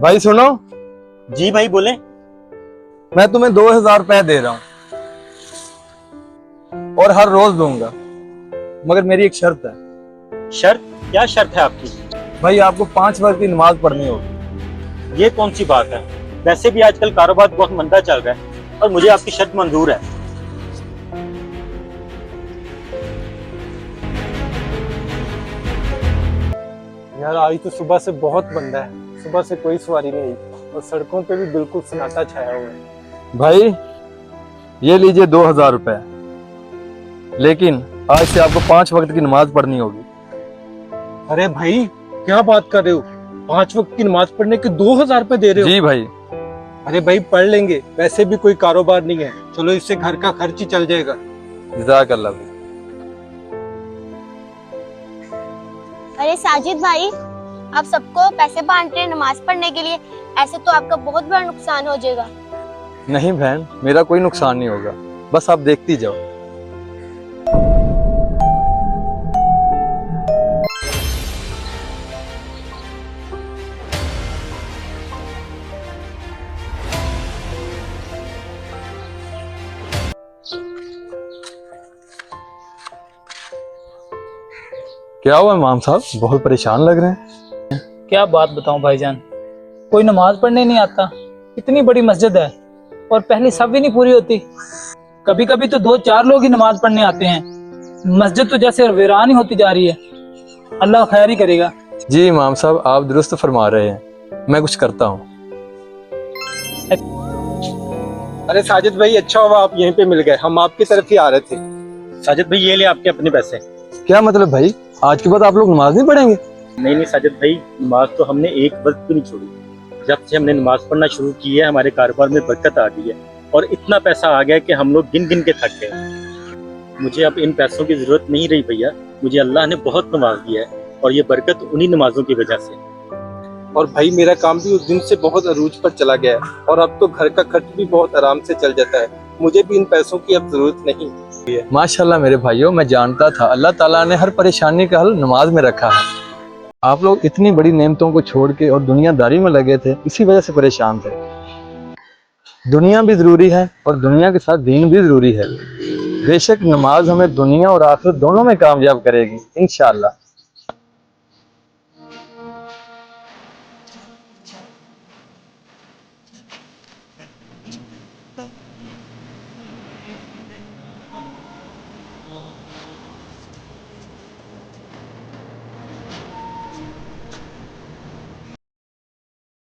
भाई सुनो, जी भाई बोले। मैं तुम्हें 2000 रुपए दे रहा हूँ और हर रोज दूंगा, मगर मेरी एक शर्त है। शर्त? क्या शर्त है आपकी? भाई आपको 5 वक्त की नमाज पढ़नी होगी। ये कौन सी बात है? वैसे भी आजकल कारोबार बहुत मंदा चल रहा है और मुझे आपकी शर्त मंजूर है। यार आज तो सुबह से बहुत मंदा है, सुबह से कोई सवारी नहीं आई और सड़कों पे भी बिल्कुल सन्नाटा छाया हुआ है। भाई ये लीजिए 2000 रुपए, लेकिन आज से आपको 5 वक्त की नमाज पढ़नी होगी। अरे भाई क्या बात कर रहे हो, 5 वक्त की नमाज पढ़ने के 2000 रुपए दे रहे हो? जी भाई। अरे भाई पढ़ लेंगे, वैसे भी कोई कारोबार नहीं है, चलो इससे घर का खर्च ही चल जाएगा। जज़ाकल्लाह भाई। अरे साजिद भाई, आप सबको पैसे बांट रहे हैं नमाज पढ़ने के लिए, ऐसे तो आपका बहुत बड़ा नुकसान हो जाएगा। नहीं बहन, मेरा कोई नुकसान नहीं होगा, बस आप देखती जाओ। क्या हुआ इमाम साहब, बहुत परेशान लग रहे हैं। क्या बात बताऊं भाईजान, कोई नमाज पढ़ने नहीं आता। इतनी बड़ी मस्जिद है और पहली सब भी नहीं पूरी होती, कभी कभी तो 2-4 लोग ही नमाज पढ़ने आते हैं। मस्जिद तो जैसे वीरान ही होती जा रही है। अल्लाह खैर ही करेगा। जी इमाम साहब, आप दुरुस्त फरमा रहे हैं, मैं कुछ करता हूँ। अरे साजिद भाई अच्छा हुआ आप यहीं पे मिल गए, हम आपकी तरफ ही आ रहे थे। साजिद भाई ये ले आपके अपने पैसे। क्या मतलब भाई, आज के बाद आप लोग नमाज नहीं पढ़ेंगे? नहीं साजिद भाई, नमाज तो हमने एक वक्त भी नहीं छोड़ी। जब से हमने नमाज पढ़ना शुरू की है हमारे कारोबार में बरकत आ गई है और इतना पैसा आ गया कि हम लोग गिन गिन के थक गए। मुझे अब इन पैसों की जरूरत नहीं रही भैया, मुझे अल्लाह ने बहुत नवाज दिया है और ये बरकत उन्हीं नमाजों की वजह से। और भाई मेरा काम भी उस दिन से बहुत अरूज पर चला गया है और अब तो घर का खर्च भी बहुत आराम से चल जाता है, मुझे भी इन पैसों की अब जरूरत नहीं है। माशाल्लाह मेरे भाइयों, मैं जानता था अल्लाह ताला ने हर परेशानी का हल नमाज में रखा है। आप लोग इतनी बड़ी नेमतों को छोड़ के और दुनियादारी में लगे थे, इसी वजह से परेशान थे। दुनिया भी जरूरी है और दुनिया के साथ दीन भी जरूरी है। बेशक नमाज हमें दुनिया और आखिरत दोनों में कामयाब करेगी इंशाअल्लाह।